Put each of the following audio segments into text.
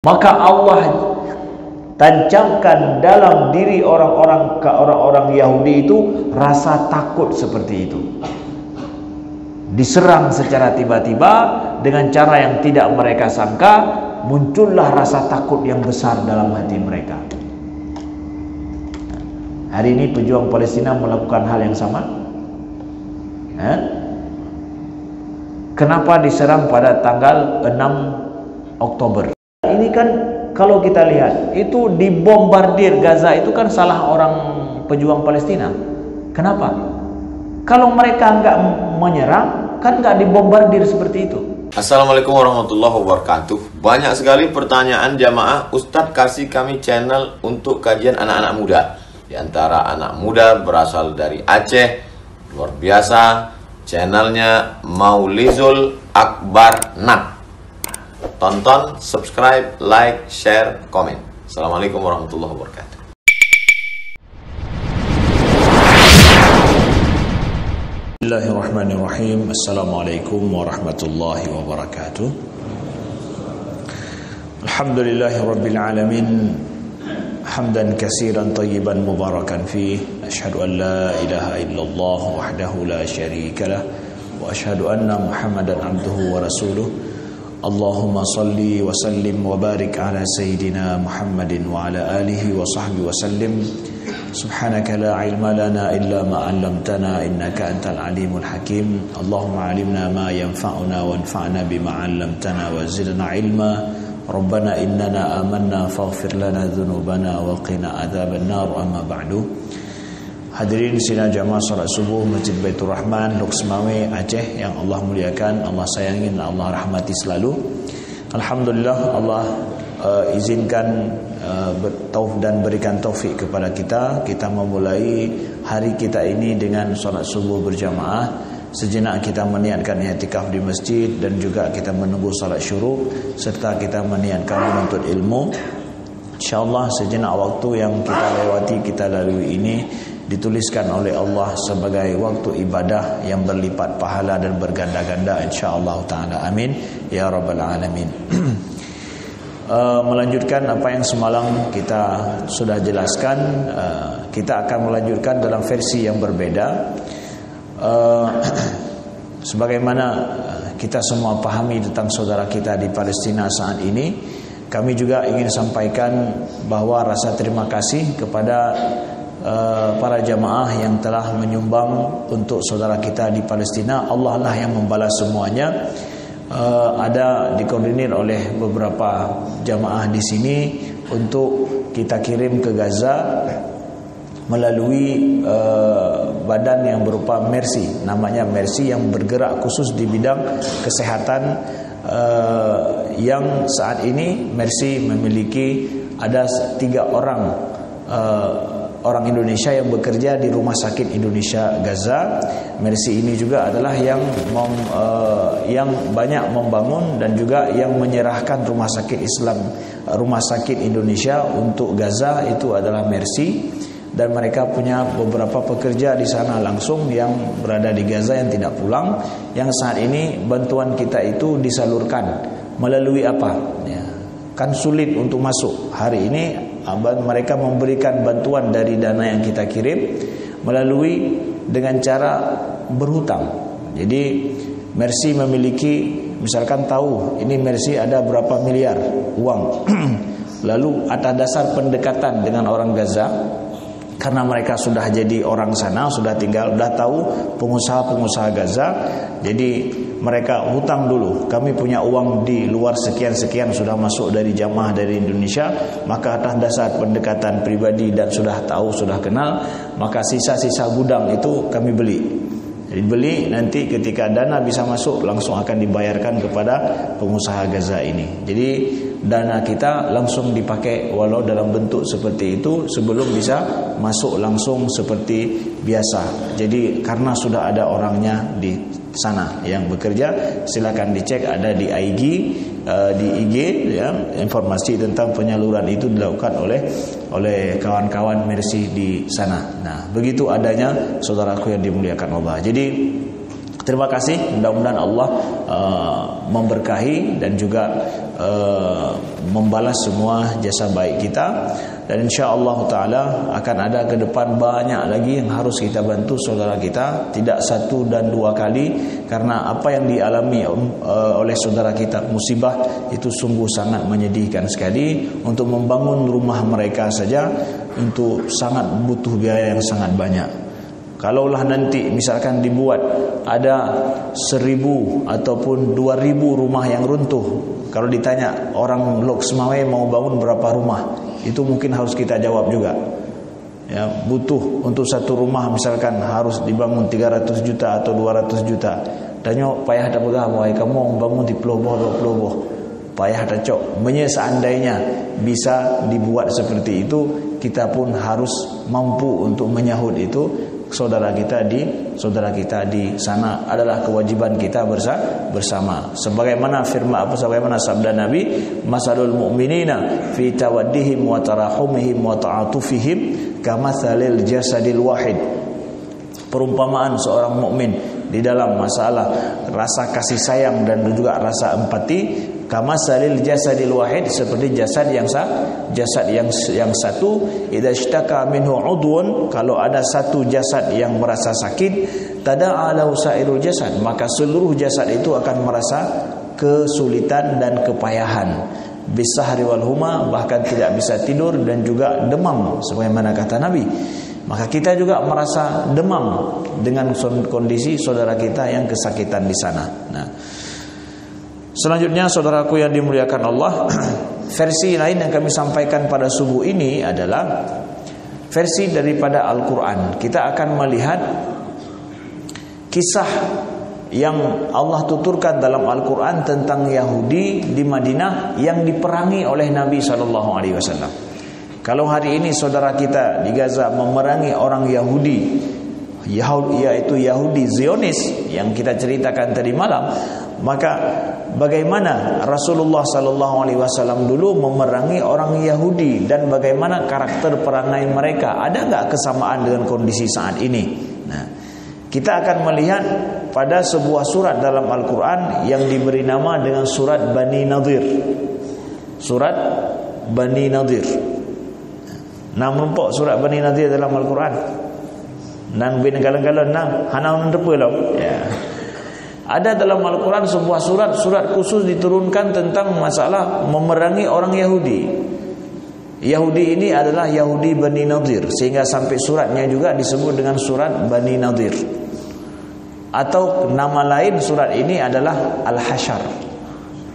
Maka Allah tancapkan dalam diri orang-orang Yahudi itu rasa takut seperti itu. Diserang secara tiba-tiba dengan cara yang tidak mereka sangka, muncullah rasa takut yang besar dalam hati mereka. Hari ini pejuang Palestina melakukan hal yang sama. Kenapa diserang pada tanggal 6 Oktober? Ini kan kalau kita lihat itu dibombardir Gaza itu kan salah orang pejuang Palestina. Kenapa? Kalau mereka nggak menyerang kan nggak dibombardir seperti itu. Assalamualaikum warahmatullahi wabarakatuh. Banyak sekali pertanyaan jamaah, Ustadz kasih kami channel untuk kajian anak-anak muda. Di antara anak muda berasal dari Aceh, luar biasa, channelnya Maulizul Akbar Nak. Tonton, subscribe, like, share, komen. Assalamualaikum warahmatullahi wabarakatuh. Bismillahirrahmanirrahim. Assalamualaikum warahmatullahi wabarakatuh. Alhamdulillahirabbil alamin. Hamdan katsiran thayyiban mubarakan fih. Asyhadu an la ilaha illallah wahdahu la syarikalah wa asyhadu anna Muhammadan abduhu wa rasuluh. Allahumma salli wa sallim wa barik ala sayyidina Muhammadin wa ala alihi wa sahbihi wa sallim. Subhanaka la ilma lana illa ma 'allamtana innaka antal alimul hakim. Allahumma 'allimna ma yanfa'una wanfa'na bima 'allamtana wa zidna ilma. Rabbana innana amanna faghfir lana dhunubana wa qina adzaban nar. Amma ba'du. Hadirin sidang jamaah salat subuh Masjid Baitur Rahman, Lok Semawe, Aceh yang Allah muliakan, Allah sayangin, Allah rahmati selalu. Alhamdulillah Allah izinkan dan berikan taufik kepada kita memulai hari kita ini dengan salat subuh berjamaah. Sejenak kita meniatkan i'tikaf di masjid dan juga kita menunggu salat syuruk serta kita meniatkan menuntut ilmu. InsyaAllah sejenak waktu yang kita lewati, kita lalui ini dituliskan oleh Allah sebagai waktu ibadah yang berlipat pahala dan berganda-ganda insyaallah taala. Amin ya rabbal alamin. Melanjutkan apa yang semalam kita sudah jelaskan, kita akan melanjutkan dalam versi yang berbeda. Sebagaimana kita semua pahami tentang saudara kita di Palestina saat ini, kami juga ingin sampaikan bahwa rasa terima kasih kepada para jamaah yang telah menyumbang untuk saudara kita di Palestina. Allah lah yang membalas semuanya. Ada dikoordinir oleh beberapa jamaah di sini untuk kita kirim ke Gaza melalui badan yang berupa Mercy, namanya Mercy, yang bergerak khusus di bidang kesehatan. Yang saat ini Mercy memiliki ada 3 orang Indonesia yang bekerja di Rumah Sakit Indonesia Gaza. Mercy ini juga adalah yang banyak membangun dan juga yang menyerahkan Rumah Sakit Indonesia untuk Gaza itu adalah Mercy. Dan mereka punya beberapa pekerja di sana langsung yang berada di Gaza yang tidak pulang. Yang saat ini bantuan kita itu disalurkan melalui apa? Ya, kan sulit untuk masuk. Hari ini mereka memberikan bantuan dari dana yang kita kirim melalui dengan cara berhutang. Jadi Mercy memiliki, misalkan tahu ini Mercy ada berapa miliar uang. Lalu atas dasar pendekatan dengan orang Gaza, karena mereka sudah jadi orang sana, sudah tahu pengusaha-pengusaha Gaza, jadi mereka hutang dulu. Kami punya uang di luar sekian-sekian sudah masuk dari jamaah dari Indonesia, maka atas dasar pendekatan pribadi dan sudah tahu, sudah kenal, maka sisa-sisa gudang itu kami beli. Jadi beli, nanti ketika dana bisa masuk langsung akan dibayarkan kepada pengusaha Gaza ini. Jadi dana kita langsung dipakai walau dalam bentuk seperti itu sebelum bisa masuk langsung seperti biasa. Jadi karena sudah ada orangnya di sana yang bekerja, silakan dicek, ada di IG ya, informasi tentang penyaluran itu dilakukan oleh kawan-kawan Mercy di sana. Nah, begitu adanya saudaraku yang dimuliakan Allah. Jadi terima kasih, mudah-mudahan Allah memberkahi dan juga membalas semua jasa baik kita. Dan insya-Allah taala akan ada ke depan banyak lagi yang harus kita bantu saudara kita, tidak satu dan dua kali, karena apa yang dialami oleh saudara kita musibah itu sungguh sangat menyedihkan sekali. Untuk membangun rumah mereka saja untuk sangat butuh biaya yang sangat banyak. Kalaulah nanti misalkan dibuat ada 1.000 ataupun 2.000 rumah yang runtuh, kalau ditanya orang Lok Semawe mau bangun berapa rumah, itu mungkin harus kita jawab juga. Ya, butuh untuk satu rumah misalkan harus dibangun 300 juta atau 200 juta. Danyo payah dah begah, wahai kamu bangun di peloboh, payah dah cok. Seandainya bisa dibuat seperti itu, kita pun harus mampu untuk menyahut itu. Saudara kita di sana adalah kewajiban kita bersama. Sebagaimana sabda Nabi, masalul mu'minina fi tawaddihim wa tarahumihim wa ta'atufihim kamatsalil jasadil wahid. Perumpamaan seorang mukmin di dalam masalah rasa kasih sayang dan juga rasa empati, kamatsalil jasadil wahid, seperti jasad yang satu. Idza ishtaka minhu udwun, kalau ada satu jasad yang merasa sakit, tada'a lahu sairul jasad, maka seluruh jasad itu akan merasa kesulitan dan kepayahan. Bisahri wal huma, bahkan tidak bisa tidur dan juga demam sebagaimana kata Nabi. Maka kita juga merasa demam dengan kondisi saudara kita yang kesakitan di sana. Nah, selanjutnya saudaraku yang dimuliakan Allah, versi lain yang kami sampaikan pada subuh ini adalah versi daripada Al-Quran. Kita akan melihat kisah yang Allah tuturkan dalam Al-Quran tentang Yahudi di Madinah yang diperangi oleh Nabi SAW. Kalau hari ini saudara kita di Gaza memerangi orang Yahudi, yaitu Yahudi Zionis yang kita ceritakan tadi malam, maka bagaimana Rasulullah SAW dulu memerangi orang Yahudi dan bagaimana karakter perangai mereka? Ada nggak kesamaan dengan kondisi saat ini? Nah, kita akan melihat pada sebuah surat dalam Al-Quran yang diberi nama dengan surat Bani Nadir. Surat Bani Nadir. Namun pok surat Bani Nadir dalam Al-Quran. Nang bin galang-galang nang hanau ndepe lo. Ya. Ada dalam Al-Quran sebuah surat khusus diturunkan tentang masalah memerangi orang Yahudi. Yahudi ini adalah Yahudi Bani Nadir, sehingga sampai suratnya juga disebut dengan surat Bani Nadir. Atau nama lain surat ini adalah Al-Hasyr.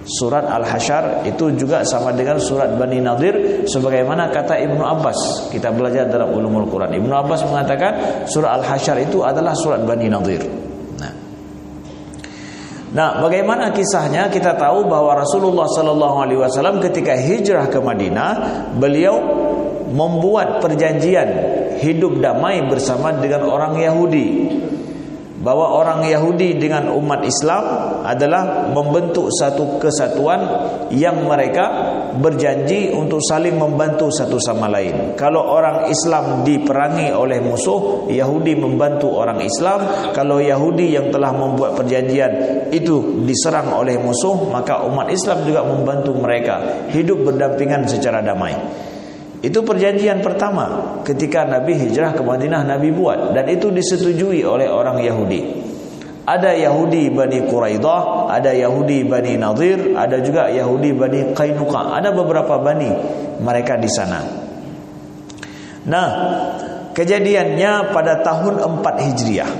Surat Al-Hasyr itu juga sama dengan surat Bani Nadir, sebagaimana kata Ibnu Abbas. Kita belajar dalam ulumul Quran. Ibnu Abbas mengatakan surat Al-Hasyr itu adalah surat Bani Nadir. Nah, bagaimana kisahnya? Kita tahu bahwa Rasulullah SAW ketika hijrah ke Madinah, beliau membuat perjanjian hidup damai bersama dengan orang Yahudi. Bahwa orang Yahudi dengan umat Islam adalah membentuk satu kesatuan yang mereka berjanji untuk saling membantu satu sama lain. Kalau orang Islam diperangi oleh musuh, Yahudi membantu orang Islam. Kalau Yahudi yang telah membuat perjanjian itu diserang oleh musuh, maka umat Islam juga membantu mereka hidup berdampingan secara damai. Itu perjanjian pertama ketika Nabi hijrah ke Madinah, Nabi buat, dan itu disetujui oleh orang Yahudi. Ada Yahudi Bani Quraidah, ada Yahudi Bani Nadir, ada juga Yahudi Bani Qainuqa. Ada beberapa bani mereka di sana. Nah, kejadiannya pada tahun 4 Hijriah.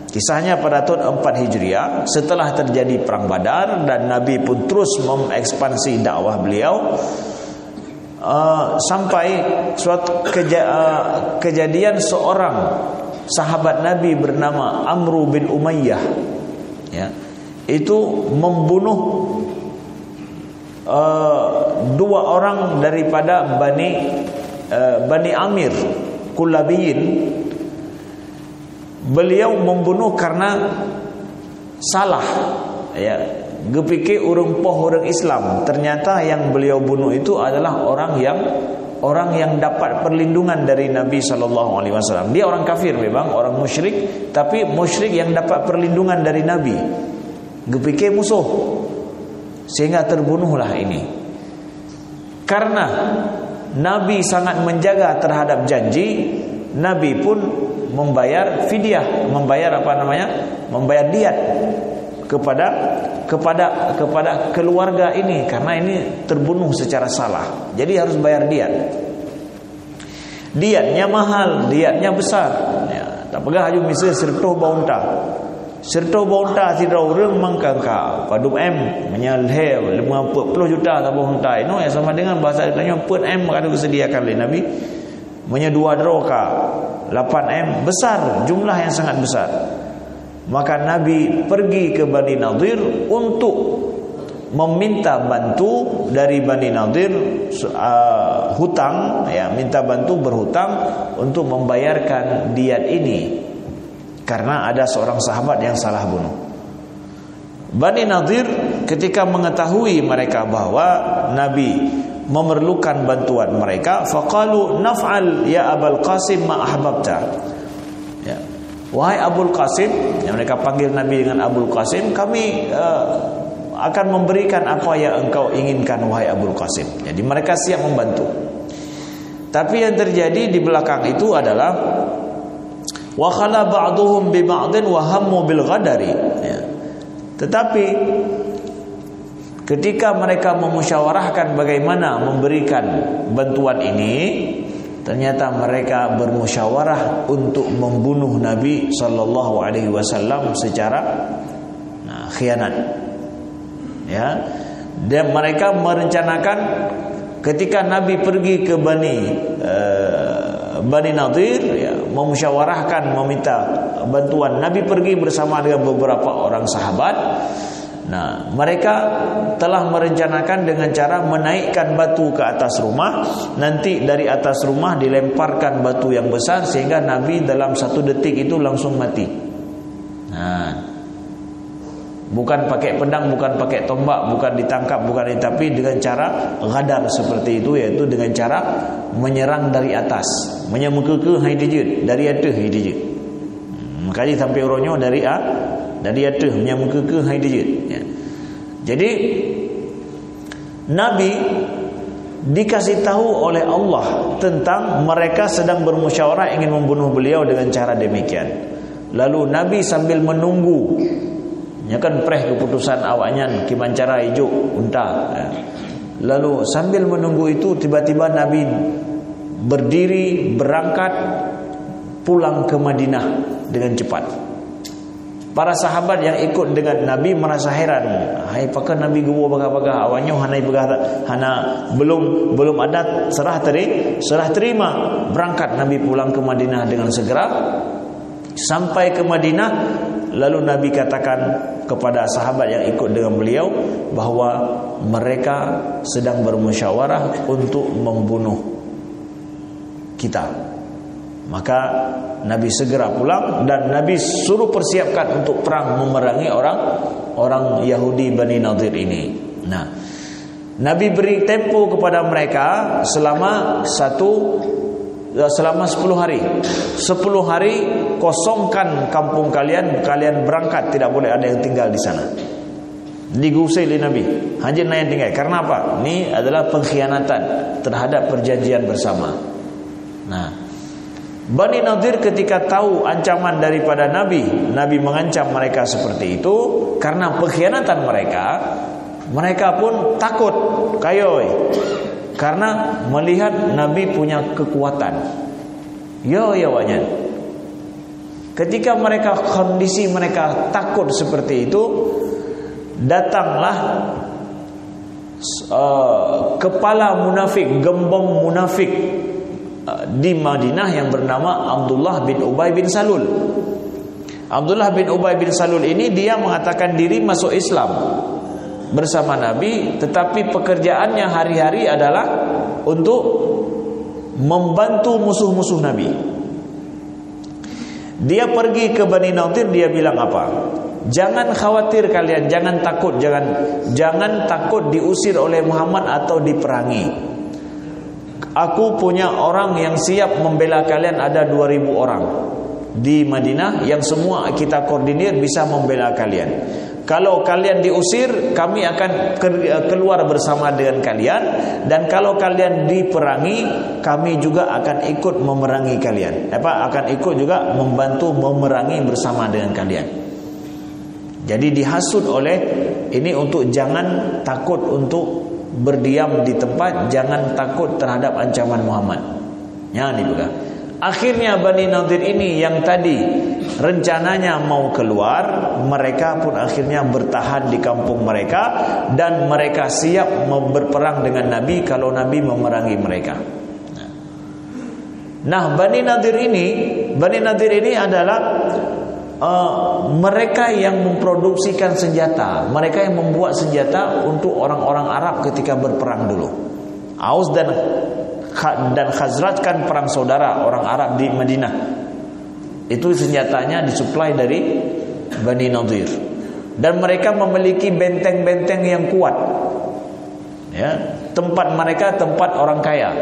Kisahnya pada tahun 4 Hijriah, setelah terjadi perang Badar dan Nabi pun terus mengekspansi dakwah beliau. Sampai suatu kejadian seorang sahabat Nabi bernama Amru bin Umayyah, ya, itu membunuh 2 orang daripada Bani Amir Kullabiyin. Beliau membunuh karena salah, ya. Gepikir urung poh urang Islam. Ternyata yang beliau bunuh itu adalah orang yang dapat perlindungan dari Nabi SAW. Dia orang kafir memang, orang musyrik, tapi musyrik yang dapat perlindungan dari Nabi. Gepikir musuh. sehingga terbunuhlah ini. Karena Nabi sangat menjaga terhadap janji, Nabi pun membayar fidyah, membayar diat kepada keluarga ini karena ini terbunuh secara salah. Jadi harus bayar diat. Diatnya mahal, diatnya besar. Ya, tak pegah haju misal sertoh baunta. Sertoh baunta tidak orang mangkangka. Padum M menyalhew 50 juta tak baunta. Itu yang sama dengan bahasa ditanya pun M kada disediakan oleh Nabi. Menyedua droka 8M, besar, jumlah yang sangat besar. Maka Nabi pergi ke Bani Nadir untuk meminta bantu dari Bani Nadir hutang, ya, minta bantu berhutang untuk membayarkan diat ini karena ada seorang sahabat yang salah bunuh. Bani Nadir ketika mengetahui mereka bahwa Nabi memerlukan bantuan mereka, faqalu naf'al ya Abul Qasim ma ahbabta. Ya. Wahai Abul Qasim, yang mereka panggil Nabi dengan Abul Qasim, kami akan memberikan apa yang engkau inginkan wahai Abul Qasim. Jadi mereka siap membantu. Tapi yang terjadi di belakang itu adalah wa khala ba'dhum bi ba'din wa hammu bil ghadari. Ya. Tetapi ketika mereka memusyawarahkan bagaimana memberikan bantuan ini, ternyata mereka bermusyawarah untuk membunuh Nabi sallallahu alaihi wasallam secara khianat. Ya. Dan mereka merencanakan ketika Nabi pergi ke Bani Nadir, ya, memusyawarahkan meminta bantuan, Nabi pergi bersama dengan beberapa orang sahabat. Nah, mereka telah merencanakan dengan cara menaikkan batu ke atas rumah. Nanti dari atas rumah dilemparkan batu yang besar sehingga Nabi dalam 1 detik itu langsung mati. Nah, bukan pakai pedang, bukan pakai tombak, bukan ditangkap, bukan, tapi dengan cara ghadar seperti itu, yaitu dengan cara menyerang dari atas, menyemukeke hai dijut, dari atas hai dijut. Makanya sampai uronyo dari atas menyemukeke hai dijut. Ya. Jadi Nabi dikasih tahu oleh Allah tentang mereka sedang bermusyawarah ingin membunuh beliau dengan cara demikian. Lalu Nabi sambil menunggu, ya kan preh keputusan awaknya kimancara hijau unta. Ya. Lalu sambil menunggu itu tiba-tiba Nabi berdiri berangkat pulang ke Madinah dengan cepat. Para sahabat yang ikut dengan Nabi merasa heran. Hai pakai Nabi gua baga-baga awaknya hanai baga hana belum ada serah terima. Berangkat Nabi pulang ke Madinah dengan segera. Sampai ke Madinah, lalu Nabi katakan kepada sahabat yang ikut dengan beliau bahwa mereka sedang bermusyawarah untuk membunuh kita. Maka Nabi segera pulang dan Nabi suruh persiapkan untuk perang memerangi orang Yahudi Bani Nadir ini. Nah, Nabi beri tempo kepada mereka selama 10 hari. 10 hari kosongkan kampung kalian berangkat, tidak boleh ada yang tinggal di sana. Digusai oleh Nabi. Hanya yang tinggal. Karena apa? Ini adalah pengkhianatan terhadap perjanjian bersama. Nah, Bani Nadir ketika tahu ancaman daripada Nabi mengancam mereka seperti itu karena pengkhianatan mereka pun takut kayoy karena melihat Nabi punya kekuatan. Wanya. Ketika kondisi mereka takut seperti itu, datanglah kepala munafik, gembong munafik di Madinah yang bernama Abdullah bin Ubay bin Salul. Abdullah bin Ubay bin Salul ini dia mengatakan diri masuk Islam bersama Nabi, tetapi pekerjaannya hari-hari adalah untuk membantu musuh-musuh Nabi. Dia pergi ke Bani Nadir, dia bilang apa? Jangan khawatir kalian, jangan takut diusir oleh Muhammad atau diperangi. Aku punya orang yang siap membela kalian, ada 2000 orang di Madinah yang semua kita koordinir bisa membela kalian. Kalau kalian diusir, kami akan keluar bersama dengan kalian, dan kalau kalian diperangi, kami juga akan ikut memerangi kalian. Akan ikut juga membantu memerangi bersama dengan kalian. Jadi dihasut oleh ini untuk jangan takut untuk berdiam di tempat, jangan takut terhadap ancaman Muhammad. Ya, dipegang. Akhirnya Bani Nadir ini yang tadi rencananya mau keluar, mereka pun akhirnya bertahan di kampung mereka, dan mereka siap berperang dengan Nabi kalau Nabi memerangi mereka. Nah, Bani Nadir ini adalah mereka yang memproduksikan senjata, mereka yang membuat senjata untuk orang-orang Arab ketika berperang dulu. Aus dan Khazraj kan perang saudara orang Arab di Madinah. Itu senjatanya disuplai dari Bani Nadir, dan mereka memiliki benteng-benteng yang kuat. Ya, tempat mereka tempat orang kaya.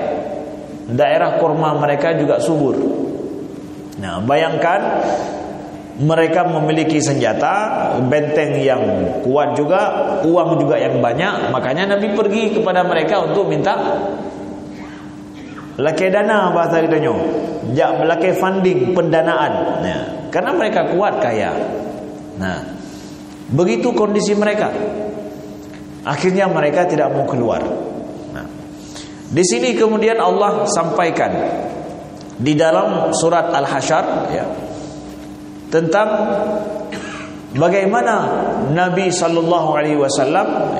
Daerah kurma mereka juga subur. Nah, bayangkan mereka memiliki senjata, benteng yang kuat juga, uang juga yang banyak. Makanya Nabi pergi kepada mereka untuk minta laki dana, bahasa kitanya, laki funding, pendanaan. Ya, karena mereka kuat, kaya. Nah, begitu kondisi mereka. Akhirnya mereka tidak mau keluar. Nah, di sini kemudian Allah sampaikan di dalam surat Al-Hasyr, ya, tentang bagaimana Nabi SAW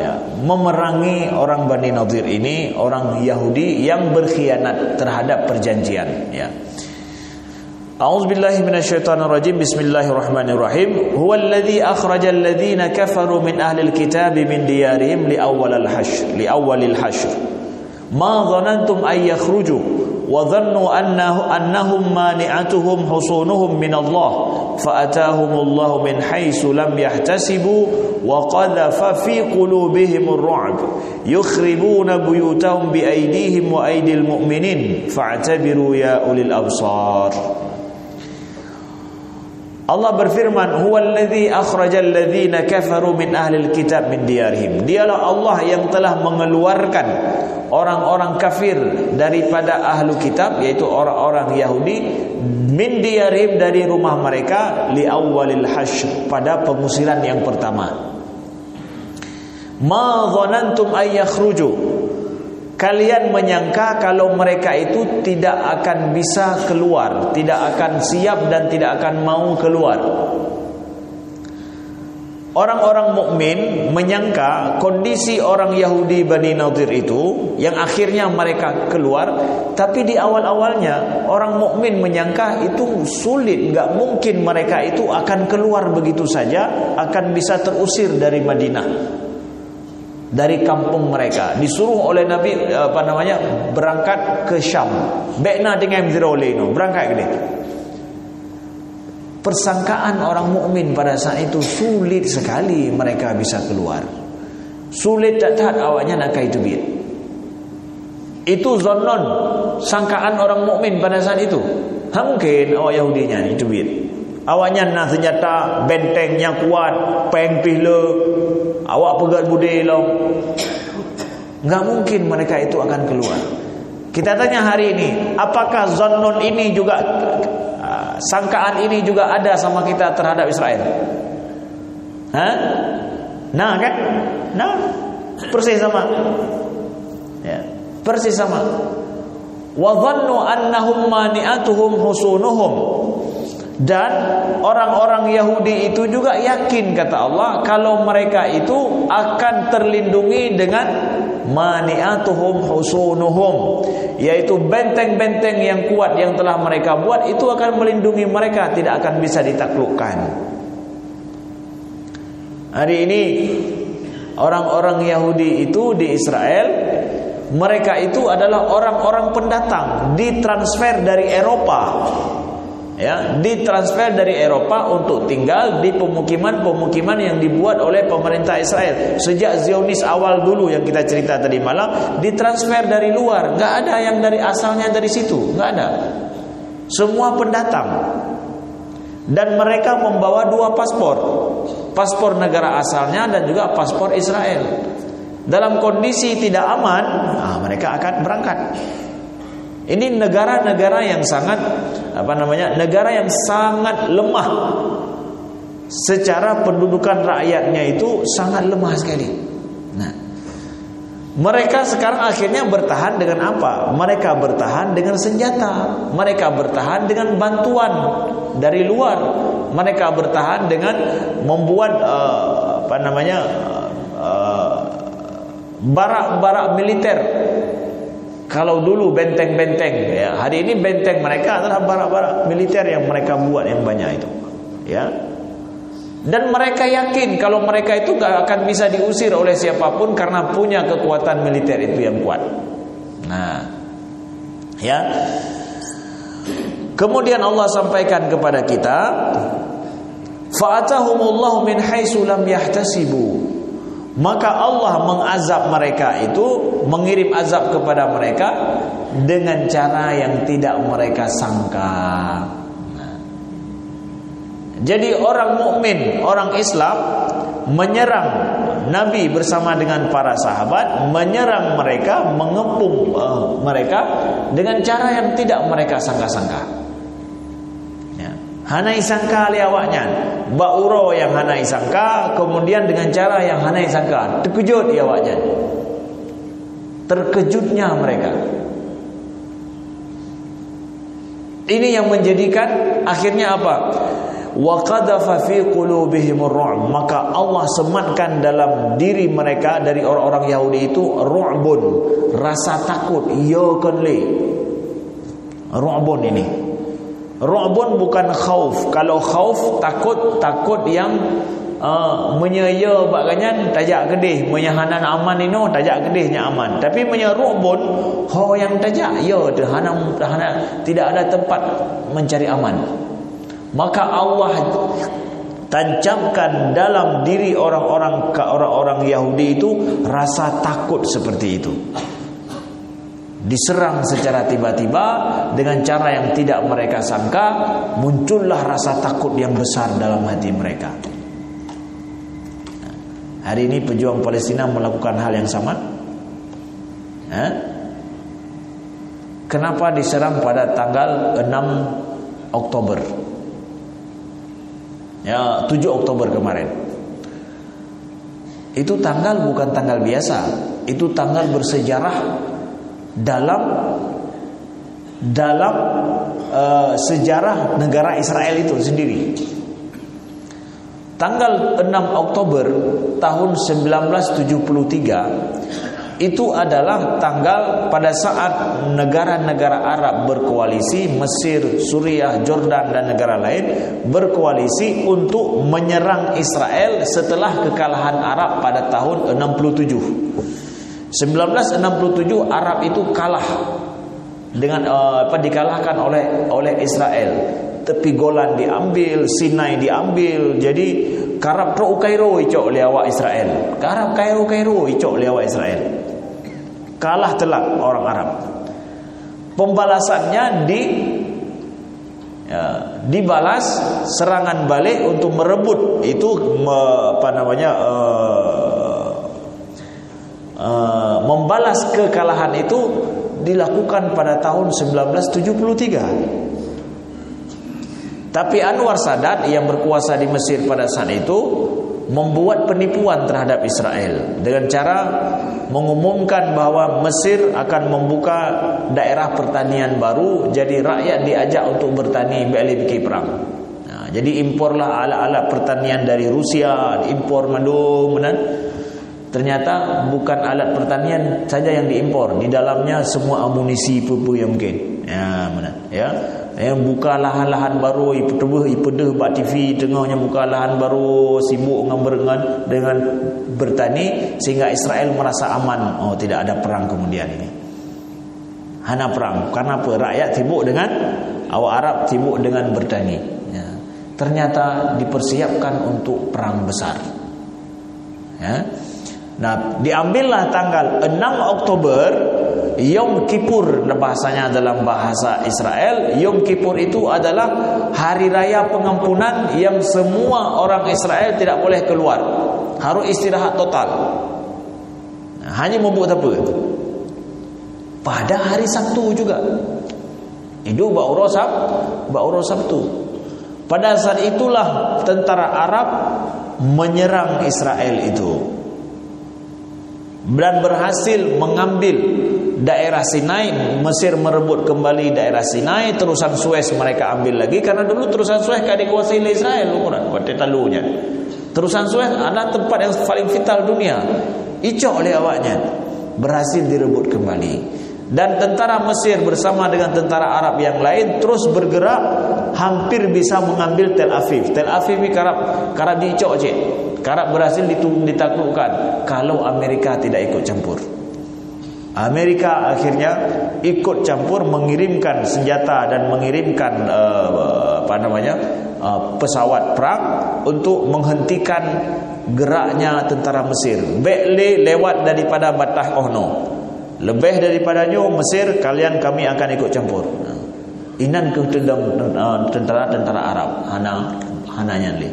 ya, memerangi orang Bani Nadir ini, orang Yahudi yang berkhianat terhadap perjanjian. Ya. A'udzubillahi minasyaitonirrajim. Bismillahirrahmanirrahim. Huwallazi akhrajal ladzina kafaru min ahlil kitabi min diyarihim liawwalil hashr. Ma dhanantum ay yakhruju وظنوا أنهم مانعتهم حصونهم من الله فأتاهم الله من حيث لم يحتسبوا وقذف في قلوبهم الرعب يخربون بيوتهم بأيديهم وأيدي المؤمنين فاعتبروا يا أولي الأبصار. Allah berfirman, huwallazi akhrajal ladzina kafaru min ahlil kitab min diyarihim. Dialah Allah yang telah mengeluarkan orang-orang kafir daripada ahlu kitab, yaitu orang-orang Yahudi, min diyarihim, dari rumah mereka, li awwalil hashr, pada pengusiran yang pertama. Ma dhanantum ay yakhruju. Kalian menyangka kalau mereka itu tidak akan bisa keluar, tidak akan siap dan tidak akan mau keluar. Orang-orang mukmin menyangka kondisi orang Yahudi Bani Nadir itu yang akhirnya mereka keluar, tapi di awal-awalnya orang mukmin menyangka itu sulit, nggak mungkin mereka itu akan keluar begitu saja, akan bisa terusir dari Madinah, dari kampung mereka. Disuruh oleh Nabi berangkat ke Syam. Bekna dengan Ziroleno, berangkat ke dia. Persangkaan orang mukmin pada saat itu sulit sekali mereka bisa keluar. Sulit tak awaknya nak itu biar. Itu zonnon, sangkaan orang mukmin pada saat itu. Mungkin awak Yahudinya itu biar. Awaknya nak senjata, benteng yang kuat, peng pihla, awak pegat budi lo. Enggak mungkin mereka itu akan keluar. Kita tanya hari ini, apakah zonnon ini juga, sangkaan ini juga ada sama kita terhadap Israel? Nah kan? Nah, persis sama. Ya, persis sama. Wa dhannu annahum mani'atuhum husunuhum. Dan orang-orang Yahudi itu juga yakin, kata Allah, kalau mereka itu akan terlindungi dengan mani'atuhum husunuhum, yaitu benteng-benteng yang kuat yang telah mereka buat itu akan melindungi mereka, tidak akan bisa ditaklukkan. Hari ini orang-orang Yahudi itu di Israel, mereka itu adalah orang-orang pendatang, ditransfer dari Eropa. Ya, ditransfer dari Eropa untuk tinggal di pemukiman-pemukiman yang dibuat oleh pemerintah Israel. Sejak Zionis awal dulu yang kita cerita tadi malam, ditransfer dari luar, nggak ada yang dari asalnya dari situ, nggak ada. Semua pendatang. Dan mereka membawa 2 paspor. paspor negara asalnya dan juga paspor Israel. Dalam kondisi tidak aman, mereka akan berangkat. Ini negara-negara yang sangat negara yang sangat lemah. Secara pendudukan rakyatnya itu sangat lemah sekali. Nah, mereka sekarang akhirnya bertahan dengan apa? Mereka bertahan dengan senjata. Mereka bertahan dengan bantuan dari luar. Mereka bertahan dengan membuat barak-barak militer. Kalau dulu benteng-benteng, ya, hari ini benteng mereka adalah barak-barak militer yang mereka buat yang banyak itu, ya. Dan mereka yakin kalau mereka itu gak akan bisa diusir oleh siapapun karena punya kekuatan militer itu yang kuat. Nah, ya. Kemudian Allah sampaikan kepada kita, fa'atahumullahu min haitsu lam yahtasibu. Maka Allah mengazab mereka itu, mengirim azab kepada mereka dengan cara yang tidak mereka sangka. Nah, jadi orang mukmin, orang Islam menyerang Nabi bersama dengan para sahabat, menyerang mereka, mengepung mereka dengan cara yang tidak mereka sangka-sangka. Ya. Hanai sangka liawaknya, Ba'uro yang hanai sangka, kemudian dengan cara yang hanai sangka, terkejut liawaknya. Terkejutnya mereka. Ini yang menjadikan akhirnya apa? Wa qadhafa fi qulubihimur ru'b, maka Allah sematkan dalam diri mereka dari orang-orang Yahudi itu ru'bun, rasa takut. Ya kanli. Ru'bun ini. Ru'bun bukan khauf. Kalau khauf takut yang menyaya bagainya tajak gedih, menyahanan aman ino tajak gedihnya aman. Tapi ru'bun ho yang tajak ya tidak ada tempat mencari aman. Maka Allah tancapkan dalam diri orang-orang Yahudi itu rasa takut seperti itu. Diserang secara tiba-tiba dengan cara yang tidak mereka sangka, muncullah rasa takut yang besar dalam hati mereka. Hari ini pejuang Palestina melakukan hal yang sama. Kenapa diserang pada tanggal 6 Oktober? Ya, 7 Oktober kemarin. Itu tanggal bukan tanggal biasa. Itu tanggal bersejarah dalam sejarah negara Israel itu sendiri. Tanggal 6 Oktober tahun 1973 itu adalah tanggal pada saat negara-negara Arab berkoalisi, Mesir, Suriah, Jordan dan negara lain berkoalisi untuk menyerang Israel setelah kekalahan Arab pada tahun 67. 1967 Arab itu kalah dengan dikalahkan oleh Israel. Tepi Golan diambil, Sinai diambil. Jadi karab Kairo icok liawak Israel. Karab Kairo icok liawak Israel. Kalah telak orang Arab. Pembalasannya dibalas serangan balik untuk merebut itu membalas kekalahan itu dilakukan pada tahun 1973. Tapi Anwar Sadat yang berkuasa di Mesir pada saat itu membuat penipuan terhadap Israel dengan cara mengumumkan bahwa Mesir akan membuka daerah pertanian baru, jadi rakyat diajak untuk bertani balik bikin perang. Nah, jadi imporlah alat-alat pertanian dari Rusia, impor mandung. Ternyata bukan alat pertanian saja yang diimpor, di dalamnya semua amunisi apa yang mungkin. Yang buka lahan-lahan baru, ipedeh bak TV tengahnya buka lahan baru, sibuk dengan bertani sehingga Israel merasa aman. Oh, tidak ada perang kemudian ini. Hana perang. Karena apa? Rakyat sibuk dengan awak Arab sibuk dengan bertani. Ya. Ternyata dipersiapkan untuk perang besar. Ya. Nah, diambillah tanggal 6 Oktober Yom Kippur bahasanya dalam bahasa Israel. Yom Kippur itu adalah hari raya pengampunan yang semua orang Israel tidak boleh keluar, harus istirahat total. Hanya membuat apa? Pada hari Sabtu juga. Itu Ba'urah Sabtu. Pada saat itulah tentara Arab menyerang Israel itu dan berhasil mengambil daerah Sinai. Mesir merebut kembali daerah Sinai. Terusan Suez mereka ambil lagi, karena dulu terusan Suez kan dikuasai oleh Israel. Terusan Suez adalah tempat yang paling vital dunia, icok oleh awaknya, berhasil direbut kembali. Dan tentara Mesir bersama dengan tentara Arab yang lain terus bergerak, hampir bisa mengambil Tel Aviv. Tel Aviv ini karena diicok je, karena berhasil ditaklukkan kalau Amerika tidak ikut campur. Amerika akhirnya ikut campur, mengirimkan senjata dan mengirimkan pesawat perang untuk menghentikan geraknya tentara Mesir. Bekle lewat daripada Batah Ohno. Lebih daripadanya Mesir, kami akan ikut campur. Inan ke tentara Arab hananya le.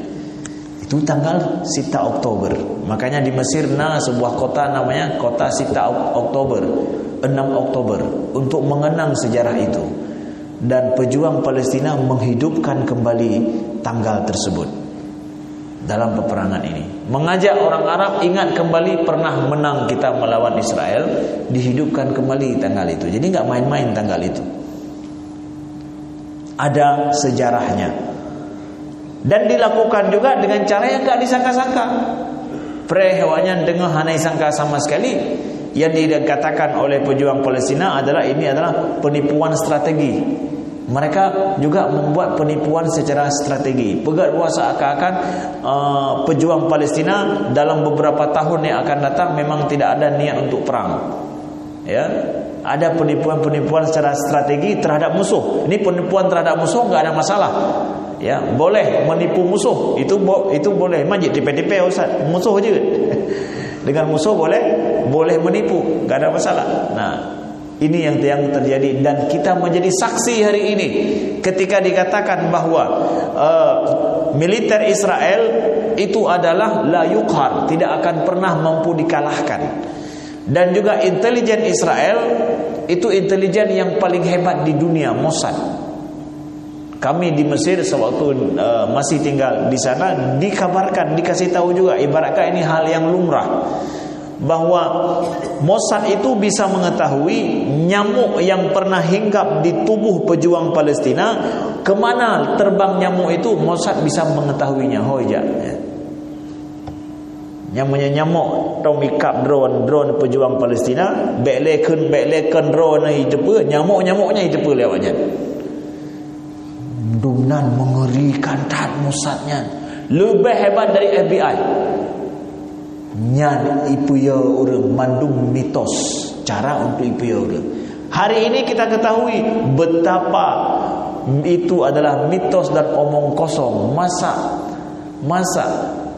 Itu tanggal 6 Oktober. Makanya di Mesir sebuah kota namanya kota 6 Oktober, 6 Oktober, untuk mengenang sejarah itu. Dan pejuang Palestina menghidupkan kembali tanggal tersebut dalam peperangan ini, mengajak orang Arab ingat kembali pernah menang kita melawan Israel, dihidupkan kembali tanggal itu. Jadi enggak main-main tanggal itu, ada sejarahnya. Dan dilakukan juga dengan cara yang enggak disangka-sangka. Hewannya dengan hanai sangka sama sekali. Yang dikatakan oleh pejuang Palestina adalah ini adalah penipuan strategi. Mereka juga membuat penipuan secara strategi. Pegat seakan-akan pejuang Palestina dalam beberapa tahun yang akan datang memang tidak ada niat untuk perang. Ya, ada penipuan-penipuan secara strategi terhadap musuh. Ini penipuan terhadap musuh enggak ada masalah. Ya, boleh menipu musuh. Itu boleh. Majid tipe-tipe Ustaz, musuh je. Dengan musuh boleh menipu, enggak ada masalah. Nah, ini yang terjadi, dan kita menjadi saksi hari ini ketika dikatakan bahwa militer Israel itu adalah la yuqhar, tidak akan pernah mampu dikalahkan. Dan juga intelijen Israel itu intelijen yang paling hebat di dunia, Mossad. Kami di Mesir sewaktu masih tinggal di sana dikabarkan, dikasih tahu juga, ibaratkan ini hal yang lumrah, bahwa Mossad itu bisa mengetahui nyamuk yang pernah hinggap di tubuh pejuang Palestina, kemana terbang nyamuk itu. Mossad bisa mengetahuinya. Nyamuknya nyamuk tomikap drone pejuang Palestina, bekleken drone itu pun nyamuknya itu pun lewatnya. Dunan mengerikan tat Mossadnya, lebih hebat dari FBI. Nyan ipuya orang mandung mitos, cara untuk ipuya orang. Hari ini kita ketahui betapa itu adalah mitos dan omong kosong. Masa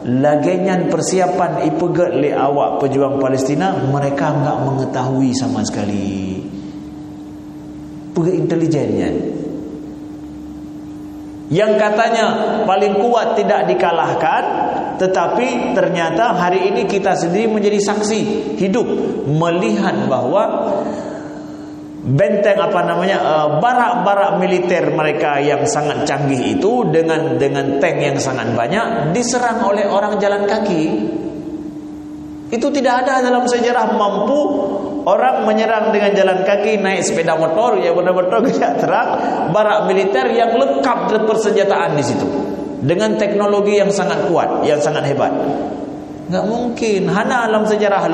lagenyan persiapan ipegat le awak pejuang Palestina, mereka enggak mengetahui sama sekali. Pegat intelijennya yang katanya paling kuat tidak dikalahkan, tetapi ternyata hari ini kita sendiri menjadi saksi hidup melihat bahwa benteng barak-barak militer mereka yang sangat canggih itu dengan tank yang sangat banyak diserang oleh orang jalan kaki. Itu tidak ada dalam sejarah mampu orang menyerang dengan jalan kaki, naik sepeda motor, ya benar-benar tidak terang, barak militer yang lengkap persenjataan di situ dengan teknologi yang sangat kuat, yang sangat hebat. Enggak mungkin. Hana dalam sejarah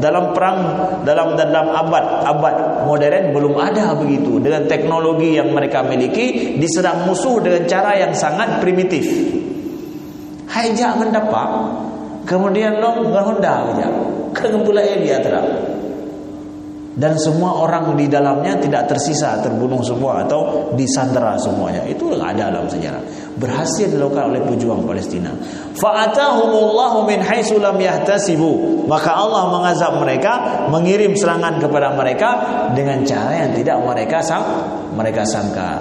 dalam perang dalam abad modern belum ada begitu, dengan teknologi yang mereka miliki diserang musuh dengan cara yang sangat primitif. Haijak mendapat, kemudian Honda aja, kan pula dia terang. dan semua orang di dalamnya tidak tersisa, terbunuh semua atau disandera semuanya. Itu ada dalam sejarah. Berhasil dilakukan oleh pejuang Palestina. Fa'atahumullahu min haitsu lam yahtasibu. Maka Allah mengazab mereka, mengirim serangan kepada mereka dengan cara yang tidak mereka sangka.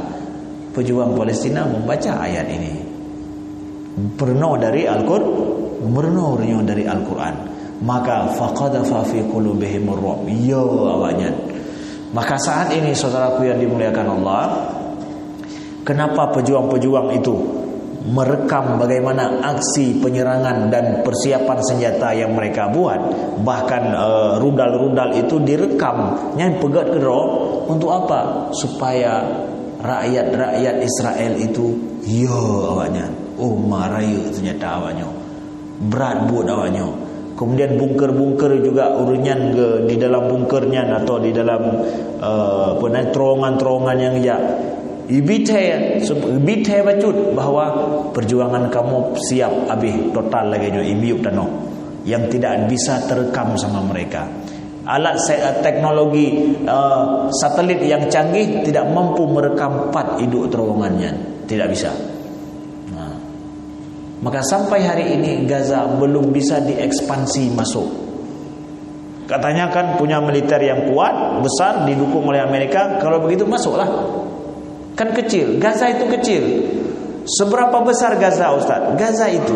Pejuang Palestina membaca ayat ini. Berenau dari Al-Quran. Maka faqadha fi qulubihim ar-ru'b. Ya awaknya. Maka saat ini saudaraku yang dimuliakan Allah, kenapa pejuang-pejuang itu merekam bagaimana aksi penyerangan dan persiapan senjata yang mereka buat, bahkan rudal-rudal itu direkam yang pegat kedro untuk apa? Supaya rakyat-rakyat Israel itu ya awaknya, oh maraya senjata awaknya, berat buat awaknya. Kemudian bunker-bunker juga urunyan di dalam bunkernya atau di dalam terowongan-terowongan yang ibite bacut bahawa perjuangan kamu siap habis total lagi ibiup tano yang tidak bisa terekam sama mereka. Alat teknologi satelit yang canggih tidak mampu merekam 4 induk terowongannya, tidak bisa. Maka sampai hari ini Gaza belum bisa diekspansi masuk. Katanya kan punya militer yang kuat, besar, didukung oleh Amerika. Kalau begitu masuklah. Kan kecil, Gaza itu kecil. Seberapa besar Gaza, Ustaz? Gaza itu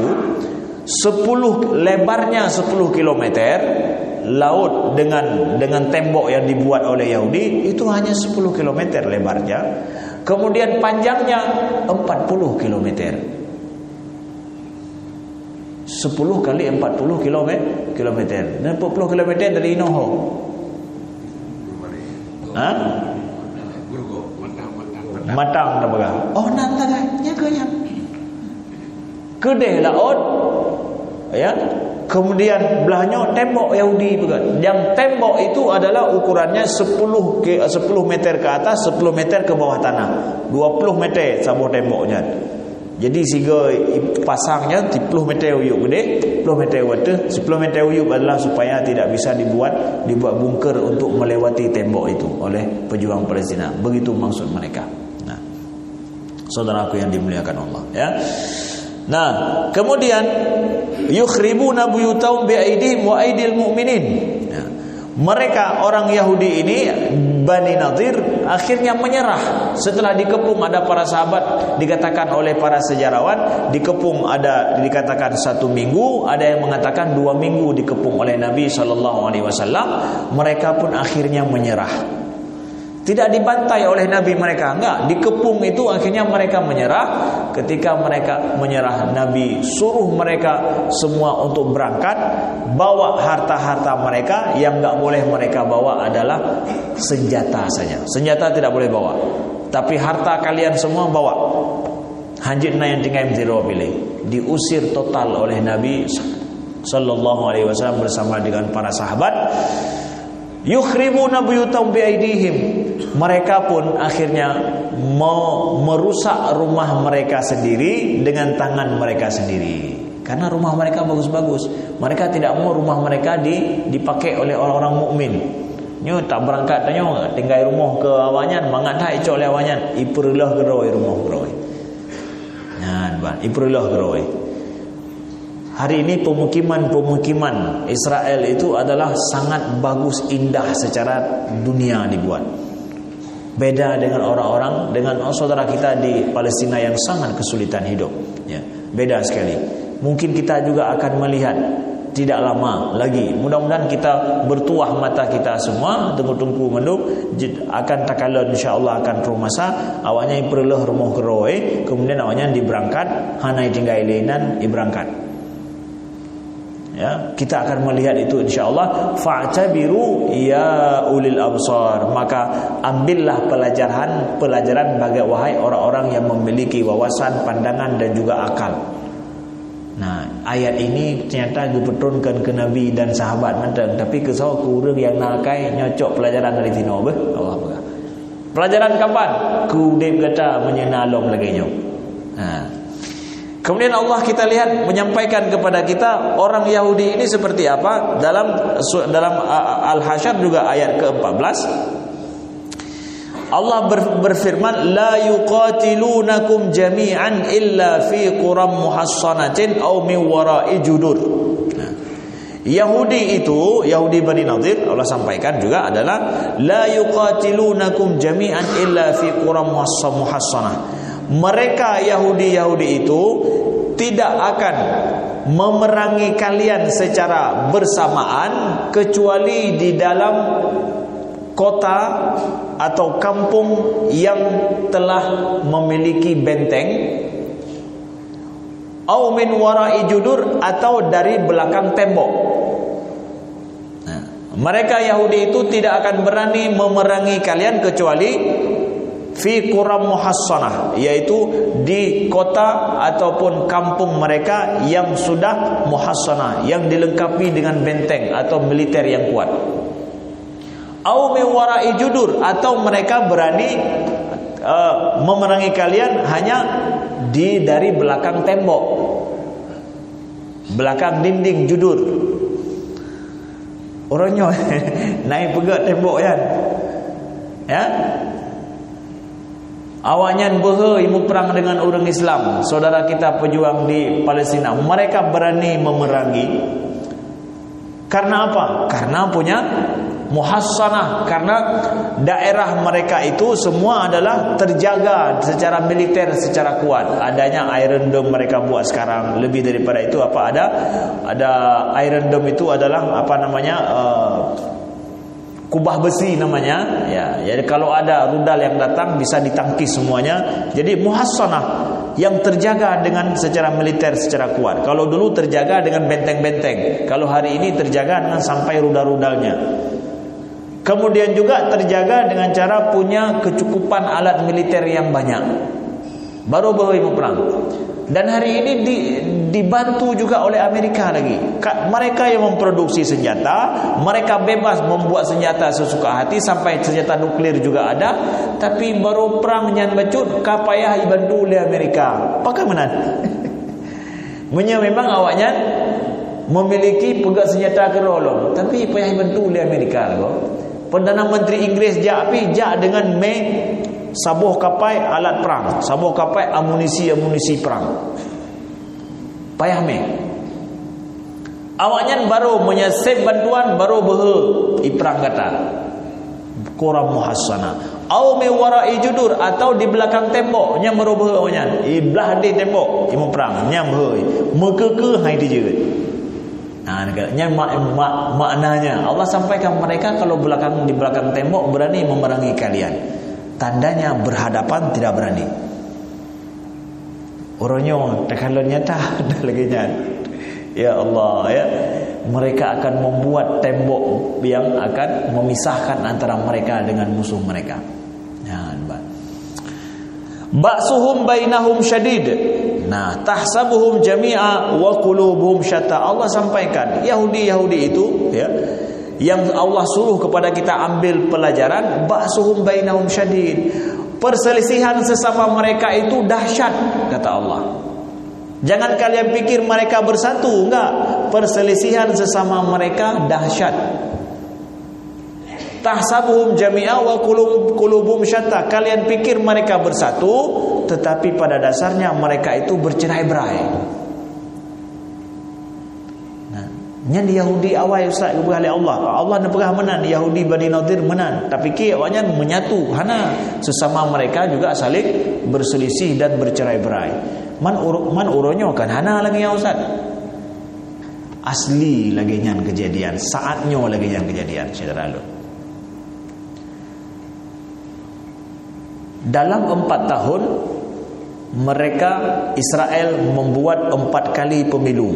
lebarnya 10 km, laut dengan tembok yang dibuat oleh Yahudi itu hanya 10 km lebarnya. Kemudian panjangnya 40 km. 10 kali 40 km. Dan 40 km dari Inoho. Matang dah baga. Oh nanti kan nyaganya. Kedeh laut. Ya. Kemudian belahnya tembok Yahudi juga. Yang tembok itu adalah ukurannya 10 meter ke atas, 10 meter ke bawah tanah. 20 meter sabuh temboknya. Jadi sehingga pasangnya 10 meter uyup gede, 10 meter water, 10 meter uyup adalah supaya tidak bisa dibuat bunker untuk melewati tembok itu oleh pejuang Palestina. Begitu maksud mereka. Nah, saudaraku yang dimuliakan Allah, ya. Nah, kemudian yukhribuna buyutahum biaidihim wa aidil mu'minin. Ya. Mereka orang Yahudi ini Bani Nadir akhirnya menyerah setelah dikepung. Ada para sahabat dikatakan oleh para sejarawan dikepung ada dikatakan 1 minggu, ada yang mengatakan 2 minggu dikepung oleh Nabi SAW. Mereka pun akhirnya menyerah. Tidak dibantai oleh Nabi mereka, enggak, dikepung itu akhirnya mereka menyerah. Ketika mereka menyerah, Nabi suruh mereka semua untuk berangkat, bawa harta-harta mereka. Yang enggak boleh mereka bawa adalah senjata saja. Senjata tidak boleh bawa, tapi harta kalian semua bawa. Hanjitna yang tinggal zero pilih. Diusir total oleh Nabi sallallahu alaihi wasallam bersama dengan para sahabat. Yukhribuna buyutahum biaidihim. Mereka pun akhirnya merusak rumah mereka sendiri dengan tangan mereka sendiri. Karena rumah mereka bagus-bagus. Mereka tidak mau rumah mereka dipakai oleh orang-orang mukmin. Nyo tak berangkat tanya tinggal rumah ke awanyan, mangat tak icok oleh awanyan. Iperlah geroi rumah geroi. Nah, ban iperlah geroi. Hari ini pemukiman Israel itu adalah sangat bagus, indah secara dunia dibuat. Beda dengan orang-orang, dengan saudara kita di Palestina yang sangat kesulitan hidup. Ya, beda sekali. Mungkin kita juga akan melihat tidak lama lagi. Mudah-mudahan kita bertuah mata kita semua, tunggu-tunggu menduk akan takalon insya-Allah akan terus masa awaknya perlu rumah keroe, kemudian awaknya diberangkat, hanai tinggal ilenan diberangkat. Ya, kita akan melihat itu insyaallah. Fa'tabiru ya ulil absar, maka ambillah pelajaran bagi wahai orang-orang yang memiliki wawasan, pandangan dan juga akal. Nah, ayat ini ternyata dipetunkan ke Nabi dan sahabat mentang, tapi kesau kurang yang nakai nyocok pelajaran dari tino beh. Allah bega. Pelajaran kapan? Kudip kata menyenalom lagi nyo. Nah, Kemudian Allah kita lihat menyampaikan kepada kita orang Yahudi ini seperti apa dalam Al-Hasyr juga ayat ke-14. Allah berfirman, la yuqatilunakum jami'an illa fi quram muhassanatin aw min wara'i judur. Yahudi itu, Yahudi Bani Nadir, Allah sampaikan juga adalah la yuqatilunakum jami'an illa fi quram muhassanah. Mereka Yahudi itu tidak akan memerangi kalian secara bersamaan kecuali di dalam kota atau kampung yang telah memiliki benteng, au min wara'i judur, atau dari belakang tembok. Mereka Yahudi itu tidak akan berani memerangi kalian kecuali fi quram muhassanah, yaitu di kota ataupun kampung mereka yang sudah muhassanah, yang dilengkapi dengan benteng atau militer yang kuat. Au min wara'i judur, atau mereka berani memerangi kalian hanya dari belakang tembok, belakang dinding judur. Orangnya naik pegat tembok kan, ya. Awaknya imu perang dengan orang Islam, saudara kita pejuang di Palestina. Mereka berani memerangi karena apa? Karena punya muhassanah, karena daerah mereka itu semua adalah terjaga secara militer, secara kuat. Adanya Iron Dome mereka buat sekarang. Lebih daripada itu apa, ada Iron Dome itu adalah apa namanya, kubah besi namanya, ya. Jadi kalau ada rudal yang datang bisa ditangkis semuanya. Jadi muhassanah yang terjaga dengan secara militer, secara kuat. Kalau dulu terjaga dengan benteng-benteng, kalau hari ini terjaga dengan sampai rudal-rudalnya. Kemudian juga terjaga dengan cara punya kecukupan alat militer yang banyak. Baru mau perang. Dan hari ini dibantu juga oleh Amerika lagi. Mereka yang memproduksi senjata, mereka bebas membuat senjata sesuka hati, sampai senjata nuklir juga ada. Tapi baru perang nyan bacut, kapayah dibantu oleh Amerika. Apakah menan? Memang awaknya memiliki pegat senjata kerolong, tapi payah dibantu oleh Amerika loh. Perdana Menteri Inggris jak dengan sabuh kapai alat perang, sabuh kapai amunisi perang. Payah awaknya baru menyesep bantuan, baru perang kata quram muhassana au mi wara'i judur, atau di belakang tembok nya baru awaknya belah di tembok imu perang nya mekeke hai dia. Nah, maknanya Allah sampaikan mereka kalau di belakang tembok berani memerangi kalian. Tandanya berhadapan tidak berani. Orangnya kalau nyata ada lagi nyata. Ya Allah, ya. Mereka akan membuat tembok yang akan memisahkan antara mereka dengan musuh mereka. Nah, ba'suhum bainahum syadid. Nah, tahsabuhum jami'a wa qulubuhum syatta. Allah sampaikan Yahudi itu, ya, yang Allah suruh kepada kita ambil pelajaran, ba'suhum bainahum syadid. Perselisihan sesama mereka itu dahsyat, kata Allah. Jangan kalian pikir mereka bersatu, enggak. Perselisihan sesama mereka dahsyat. Tahsabuhum jami'a wa qulubuhum syatta. Kalian pikir mereka bersatu, tetapi pada dasarnya mereka itu bercerai-berai. Nah, nyan Yahudi awal Ustaz kepada Allah nak perah menan, Yahudi Bani Nadir menan, tapi ki awaknya menyatu. Hana sesama mereka juga saling berselisih dan bercerai-berai. Man uronyo kan hana lagi ya Ustaz. Asli lagi nyan kejadian, saatnya lagi nyan kejadian saudara lu. Dalam 4 tahun mereka Israel membuat 4 kali pemilu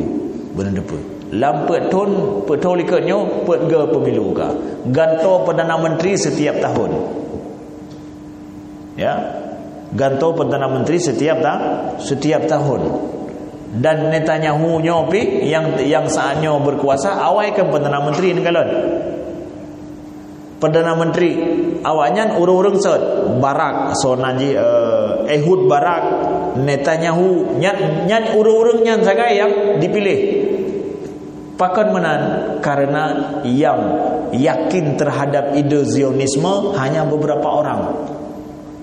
berdepan. Lampat tahun petolikannya perga pemilu ka. Ganto Perdana Menteri setiap tahun. Ya. Ganto Perdana Menteri setiap tahun. Dan Netanyahu nyopi yang saatnya berkuasa awaikan Perdana Menteri negara. Perdana Menteri awaknya urung-urung set Barak so nanji Ehud Barak Netanyahu nyan urung-urung nyan sagai yang dipilih. Pakan menan karena yang yakin terhadap ide Zionisme hanya beberapa orang.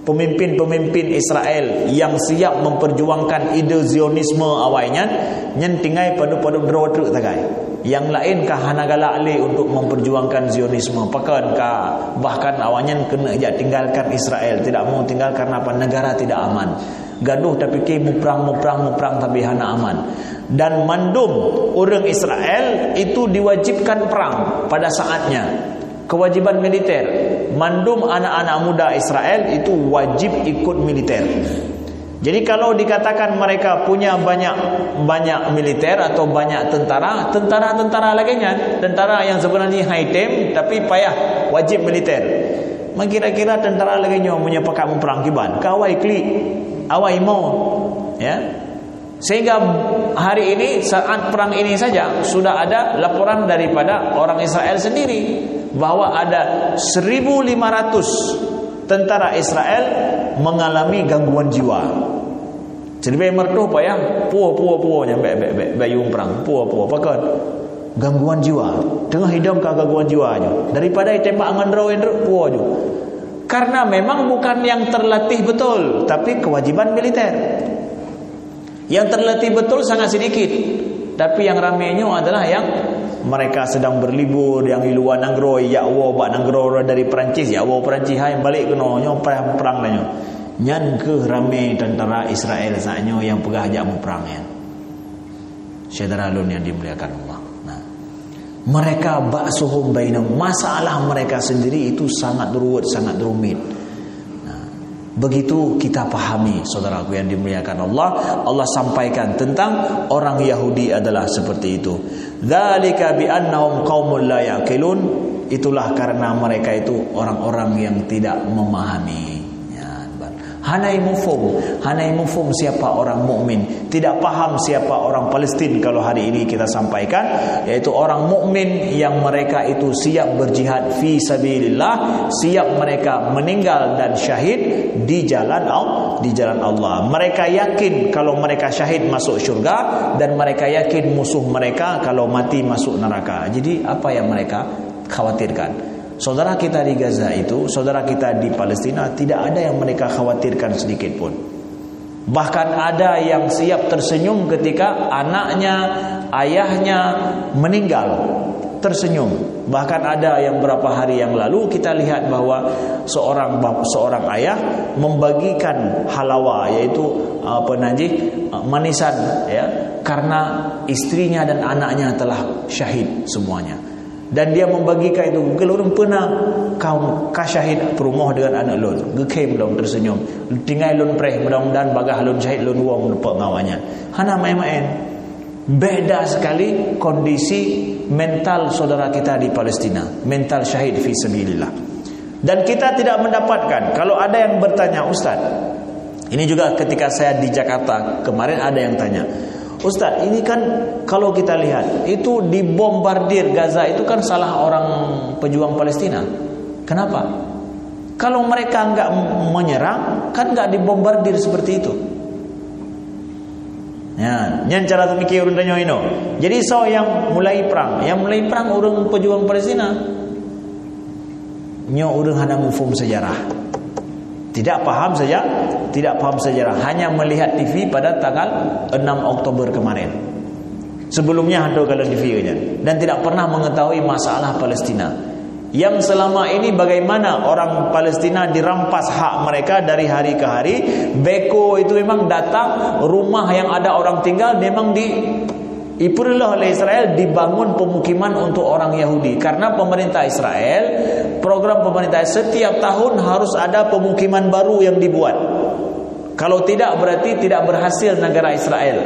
Pemimpin-pemimpin Israel yang siap memperjuangkan ide Zionisme awalnya nyen tinggal pada dua-dua sagai. Yang lain kah hana galak le untuk memperjuangkan Zionisme. Pakan kah bahkan awalnya kena tinggalkan Israel, tidak mau tinggal karena apa? Negara tidak aman. Gaduh tapi ke muprang tapi hana aman. Dan mandum orang Israel itu diwajibkan perang pada saatnya. Kewajiban militer. Mandum anak-anak muda Israel itu wajib ikut militer. Jadi kalau dikatakan mereka punya banyak militer atau banyak tentara laginya, tentara yang sebenarnya high tem tapi payah wajib militer. Kira-kira tentara laginya punya pakai perang kiban. Kawai klik, awai mau, ya. Sehingga hari ini saat perang ini saja sudah ada laporan daripada orang Israel sendiri bahwa ada 1.500 tentara Israel mengalami gangguan jiwa. Jadi mertuh apa ya? Puah-puah-puahnya bayung perang. Puah-puah pakai gangguan jiwa. Tengah hidam ke gangguan jiwanya. Daripada tembak angandro puah juga. Karena memang bukan yang terlatih betul, tapi kewajiban militer. Yang terlatih betul sangat sedikit. Tapi yang ramainya adalah yang mereka sedang berlibur, yang di luar nanggro, ya wo ba nanggro dari Perancis, ya wo Perancis hai balik ke nonyo perang danyo. Nyan ke ramai tentara Israel saatnya yang pegah ajak mu perang ya. Saudara lun yang dimuliakan Allah. Nah, mereka ba'suhum bainahum, masalah mereka sendiri itu sangat ruwet, sangat rumit. Begitu kita pahami, saudaraku yang dimuliakan Allah. Allah sampaikan tentang orang Yahudi adalah seperti itu. Dzalika bi annahum qaumun la yaqilun. Itulah karena mereka itu orang-orang yang tidak memahami. Hanai mufum siapa orang mukmin, tidak paham siapa orang Palestin. Kalau hari ini kita sampaikan, yaitu orang mukmin yang mereka itu siap berjihad fi sabilillah, siap mereka meninggal dan syahid di jalan Allah. Mereka yakin kalau mereka syahid masuk syurga, dan mereka yakin musuh mereka kalau mati masuk neraka. Jadi apa yang mereka khawatirkan? Saudara kita di Gaza itu, saudara kita di Palestina, tidak ada yang mereka khawatirkan sedikit pun. Bahkan ada yang siap tersenyum ketika anaknya, ayahnya meninggal, tersenyum. Bahkan ada yang berapa hari yang lalu kita lihat bahwa seorang ayah membagikan halawa, yaitu manisan, ya, karena istrinya dan anaknya telah syahid semuanya. Dan dia membagikan itu. Kalau orang pernah kau syahid perumah dengan anak lun, gekem dong tersenyum. Tinggal lun preh, mudah-mudahan bagah lun syahid lun wong lupa ngawanya. Hana main-main. Beda sekali kondisi mental saudara kita di Palestina, mental syahid fi sabilillah. Dan kita tidak mendapatkan. Kalau ada yang bertanya, Ustaz, ini juga ketika saya di Jakarta kemarin ada yang tanya, Ustaz, ini kan kalau kita lihat itu dibombardir Gaza itu kan salah orang pejuang Palestina. Kenapa? Kalau mereka enggak menyerang, kan enggak dibombardir seperti itu. Ya, yang cara mikir urundanyo ino. Jadi yang mulai perang orang pejuang Palestina. Nyo urang hana mufum sejarah. Tidak paham sejarah, hanya melihat TV pada tanggal 6 Oktober kemarin. Sebelumnya ada kalau TV aja, dan tidak pernah mengetahui masalah Palestina. Yang selama ini bagaimana orang Palestina dirampas hak mereka dari hari ke hari. Beko itu memang datang, rumah yang ada orang tinggal memang diperlulah oleh Israel dibangun pemukiman untuk orang Yahudi. Karena pemerintah Israel, program pemerintah setiap tahun harus ada pemukiman baru yang dibuat. Kalau tidak berarti tidak berhasil negara Israel.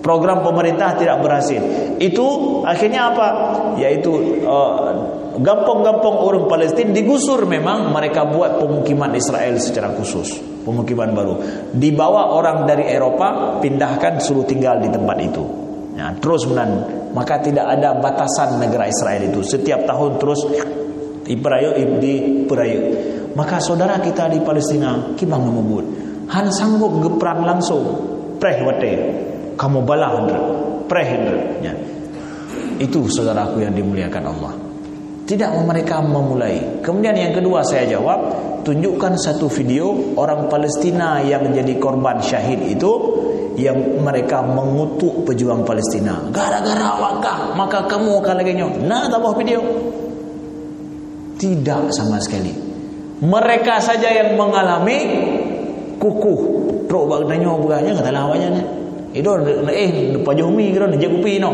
Program pemerintah tidak berhasil. Itu akhirnya apa? Yaitu gampang-gampang orang Palestin digusur. Memang mereka buat pemukiman Israel secara khusus, pemukiman baru. Dibawa orang dari Eropa, pindahkan, suruh tinggal di tempat itu. Ya, terus maka tidak ada batasan negara Israel itu. Setiap tahun terus di peraya. Maka saudara kita di Palestina kibang ngemubut han sanggup geperang langsung preh wate kamu balah preh ya. Itu saudaraku yang dimuliakan Allah. Tidak mereka memulai. Kemudian yang kedua saya jawab, tunjukkan satu video orang Palestina yang menjadi korban syahid itu, yang mereka mengutuk pejuang Palestina. Gara-gara wakah maka kamu akan lagi nyok. Nah, tambah video. Tidak sama sekali. Mereka saja yang mengalami kukuh. Teruk bagdanya buganya kata lawanya. Itu pajomi kira jagupi no.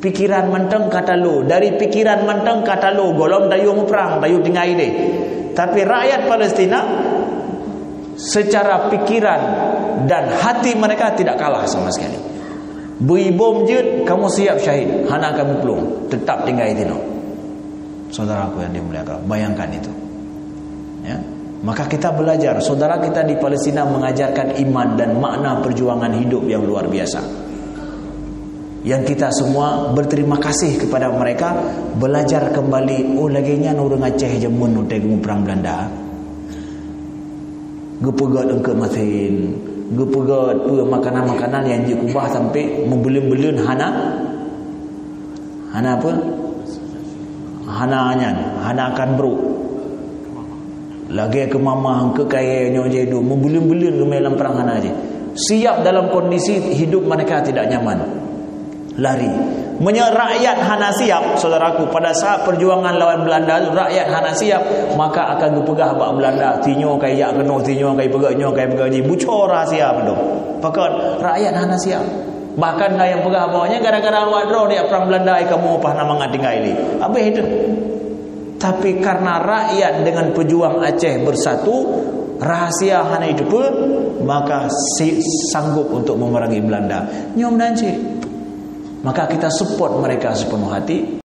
Pikiran menteng kata lu, dari pikiran menteng kata lu golong dayu perang, dayu tinggal ide. Tapi rakyat Palestina secara pikiran dan hati mereka tidak kalah sama sekali. Bui bom jut, kamu siap syahid, hana kamu pelung, tetap tinggal itu no. Saudaraku yang dimuliakan, bayangkan itu. Ya. Maka kita belajar, saudara kita di Palestina mengajarkan iman dan makna perjuangan hidup yang luar biasa. Yang kita semua berterima kasih kepada mereka, belajar kembali. Oh laginya orang Aceh jamun udah perang Belanda. Gepegat engke masin, gepegat makanan-makanan yang dikubah sampai membelun-belun hana apa? Hana akan bro. Lagi ke mama ke kayaknya jedo membelun-belun ke dalam perang hana aja. Siap dalam kondisi hidup mereka tidak nyaman. Lari. Rakyat hana siap, saudaraku, pada saat perjuangan lawan Belanda, rakyat hana siap, maka akan dipegah bak Belanda. Tinyo kayak kena, tinyo kayak pegaknya, kayak pegaknya, bucor rahasia betul. Pakat rakyat hana siap. Bahkan yang pegah bawahnya gara-gara wadro dia perang Belanda, kamu apa nama ngatinggal ini. Apa itu? Tapi karena rakyat dengan pejuang Aceh bersatu, rahasia hana itu pun, maka sanggup untuk memerangi Belanda. Nyom dan cik. Maka kita support mereka sepenuh hati.